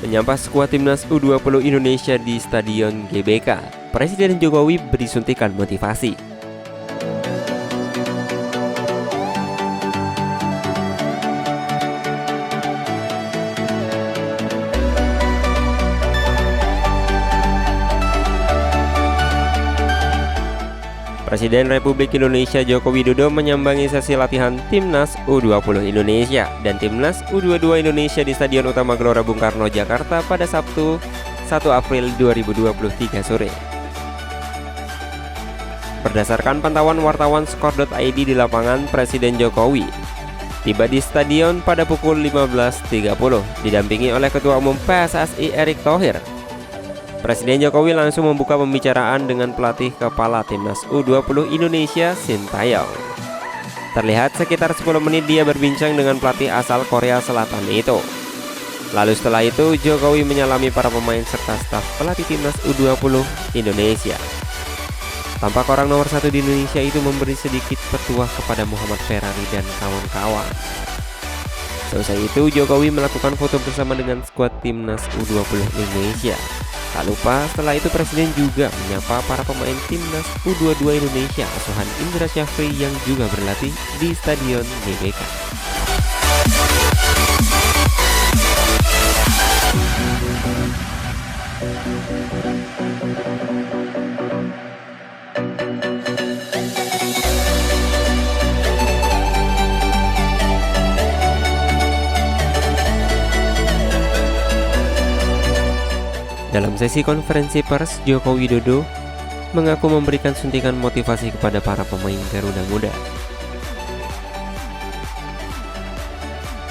Menyapa skuad timnas U20 Indonesia di Stadion GBK, Presiden Jokowi beri suntikan motivasi. Presiden Republik Indonesia Joko Widodo menyambangi sesi latihan Timnas U20 Indonesia dan Timnas U22 Indonesia di Stadion Utama Gelora Bung Karno, Jakarta pada Sabtu 1 April 2023 sore. Berdasarkan pantauan wartawan skor.id di lapangan, Presiden Jokowi tiba di stadion pada pukul 15.30 didampingi oleh Ketua Umum PSSI Erick Thohir. Presiden Jokowi langsung membuka pembicaraan dengan pelatih kepala Timnas U20 Indonesia, Sintayong. Terlihat sekitar 10 menit dia berbincang dengan pelatih asal Korea Selatan itu. Lalu setelah itu Jokowi menyalami para pemain serta staf pelatih Timnas U20 Indonesia. Tampak orang nomor 1 di Indonesia itu memberi sedikit petuah kepada Muhammad Ferrari dan kawan-kawan. Seusai itu Jokowi melakukan foto bersama dengan skuad Timnas U20 Indonesia. Tak lupa setelah itu Presiden juga menyapa para pemain Timnas U22 Indonesia asuhan Indra Syafri yang juga berlatih di Stadion GBK. Dalam sesi konferensi pers, Joko Widodo mengaku memberikan suntikan motivasi kepada para pemain Garuda Muda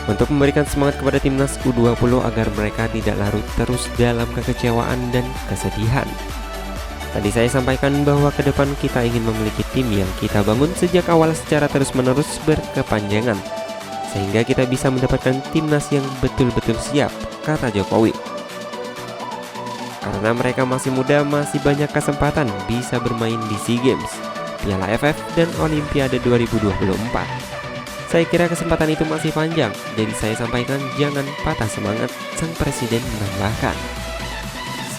untuk memberikan semangat kepada timnas U20 agar mereka tidak larut terus dalam kekecewaan dan kesedihan. Tadi saya sampaikan bahwa ke depan kita ingin memiliki tim yang kita bangun sejak awal secara terus-menerus berkepanjangan, sehingga kita bisa mendapatkan timnas yang betul-betul siap, kata Jokowi. Karena mereka masih muda, masih banyak kesempatan bisa bermain di SEA Games, Piala AFF, dan Olimpiade 2024. Saya kira kesempatan itu masih panjang, jadi saya sampaikan jangan patah semangat, sang Presiden menambahkan.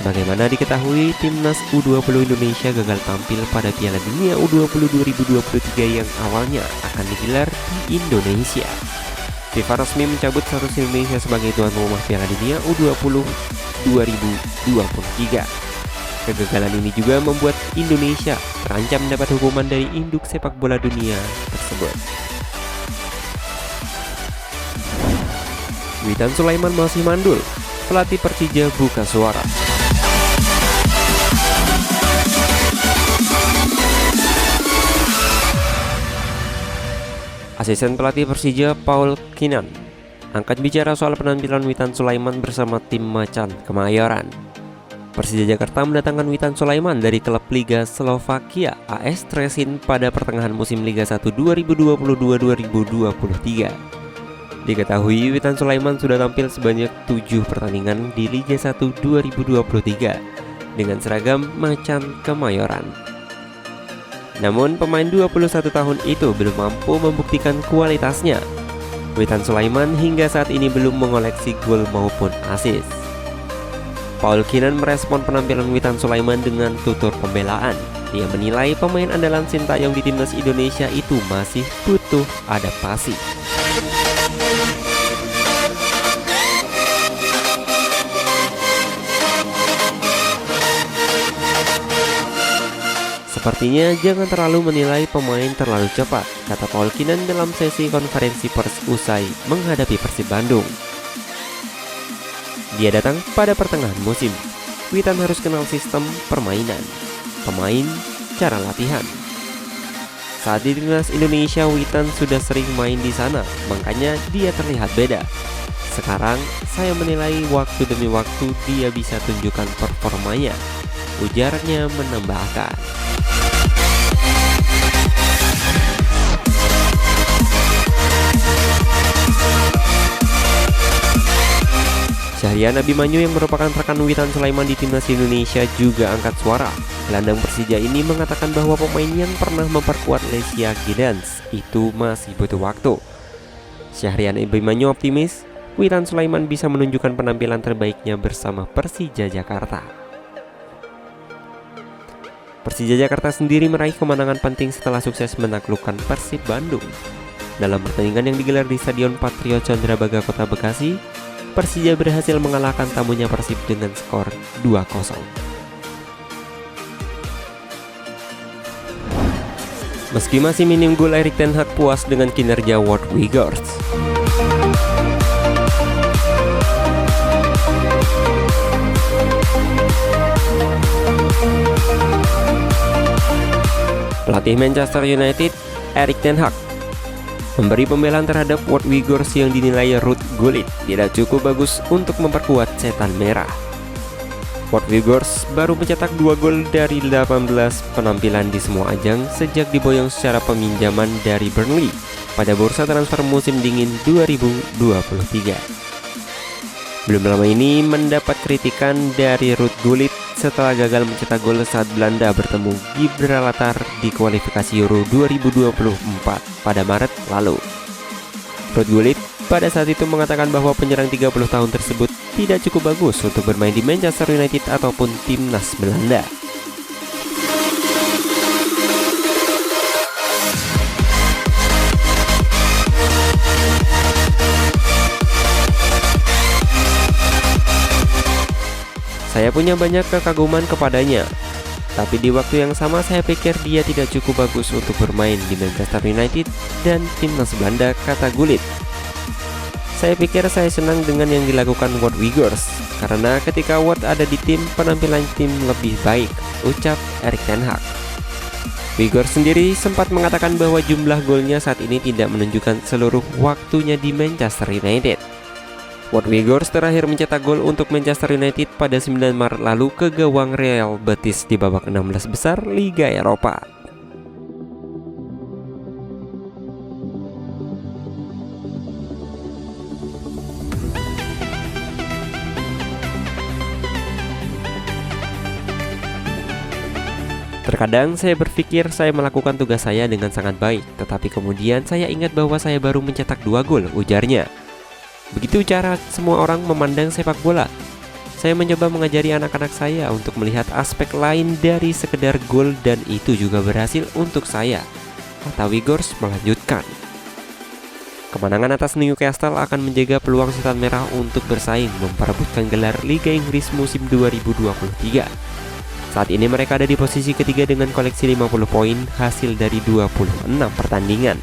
Sebagaimana diketahui, Timnas U20 Indonesia gagal tampil pada Piala Dunia U20 2023 yang awalnya akan digelar di Indonesia. FIFA resmi mencabut status Indonesia sebagai tuan rumah Piala Dunia U20 2023. Kegagalan ini juga membuat Indonesia terancam mendapat hukuman dari induk sepak bola dunia tersebut. Witan Sulaiman masih mandul, pelatih Persija buka suara. Asisten pelatih Persija Paul Kinan angkat bicara soal penampilan Witan Sulaiman bersama tim Macan Kemayoran. Persija Jakarta mendatangkan Witan Sulaiman dari klub Liga Slovakia AS Tresin pada pertengahan musim Liga 1 2022-2023. Diketahui Witan Sulaiman sudah tampil sebanyak 7 pertandingan di Liga 1 2023 dengan seragam Macan Kemayoran. Namun pemain 21 tahun itu belum mampu membuktikan kualitasnya. Witan Sulaiman hingga saat ini belum mengoleksi gol maupun assist. Paul Kinan merespon penampilan Witan Sulaiman dengan tutur pembelaan. Dia menilai pemain andalan Sintayong di timnas Indonesia itu masih butuh adaptasi. Sepertinya jangan terlalu menilai pemain terlalu cepat, kata Paul Kinan dalam sesi konferensi pers usai menghadapi Persib Bandung. Dia datang pada pertengahan musim. Witan harus kenal sistem permainan, pemain, cara latihan. Saat di timnas Indonesia, Witan sudah sering main di sana, makanya dia terlihat beda. Sekarang saya menilai waktu demi waktu dia bisa tunjukkan performanya, ujarnya menambahkan. Syahrian Abimanyu yang merupakan rekan Witan Sulaiman di timnas Indonesia juga angkat suara. Gelandang Persija ini mengatakan bahwa pemain yang pernah memperkuat Lesia Gidans itu masih butuh waktu. Syahrian Abimanyu optimis Witan Sulaiman bisa menunjukkan penampilan terbaiknya bersama Persija Jakarta. Persija Jakarta sendiri meraih kemenangan penting setelah sukses menaklukkan Persib Bandung. Dalam pertandingan yang digelar di Stadion Patriot Candrabaga Kota Bekasi, Persija berhasil mengalahkan tamunya Persib dengan skor 2-0. Meski masih minim gol, Erik ten Hag puas dengan kinerja Wout Weghorst. Pelatih Manchester United, Erik ten Hag, memberi pembelaan terhadap Wout Weghorst yang dinilai Ruud Gullit tidak cukup bagus untuk memperkuat setan merah. Wout Weghorst baru mencetak 2 gol dari 18 penampilan di semua ajang sejak diboyong secara peminjaman dari Burnley pada bursa transfer musim dingin 2023. Belum lama ini mendapat kritikan dari Ruud Gullit setelah gagal mencetak gol saat Belanda bertemu Gibraltar di kualifikasi Euro 2024 pada Maret lalu. Ruud Gullit pada saat itu mengatakan bahwa penyerang 30 tahun tersebut tidak cukup bagus untuk bermain di Manchester United ataupun timnas Belanda. Saya punya banyak kekaguman kepadanya, tapi di waktu yang sama saya pikir dia tidak cukup bagus untuk bermain di Manchester United dan timnas Belanda, kata Gullit. Saya pikir saya senang dengan yang dilakukan Wout Weghorst, karena ketika Wout ada di tim, penampilan tim lebih baik, ucap Erik ten Hag. Weghorst sendiri sempat mengatakan bahwa jumlah golnya saat ini tidak menunjukkan seluruh waktunya di Manchester United. Wout Weghorst terakhir mencetak gol untuk Manchester United pada 9 Maret lalu ke gawang Real Betis di babak 16 besar Liga Eropa. Terkadang saya berpikir saya melakukan tugas saya dengan sangat baik, tetapi kemudian saya ingat bahwa saya baru mencetak 2 gol, ujarnya. Begitu cara semua orang memandang sepak bola. Saya mencoba mengajari anak-anak saya untuk melihat aspek lain dari sekedar gol dan itu juga berhasil untuk saya, kata Weghorst melanjutkan. Kemenangan atas Newcastle akan menjaga peluang setan merah untuk bersaing memperebutkan gelar Liga Inggris musim 2023. Saat ini mereka ada di posisi ketiga dengan koleksi 50 poin hasil dari 26 pertandingan.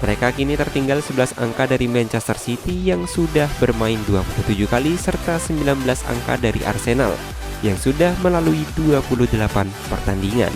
Mereka kini tertinggal 11 angka dari Manchester City yang sudah bermain 27 kali serta 19 angka dari Arsenal yang sudah melalui 28 pertandingan.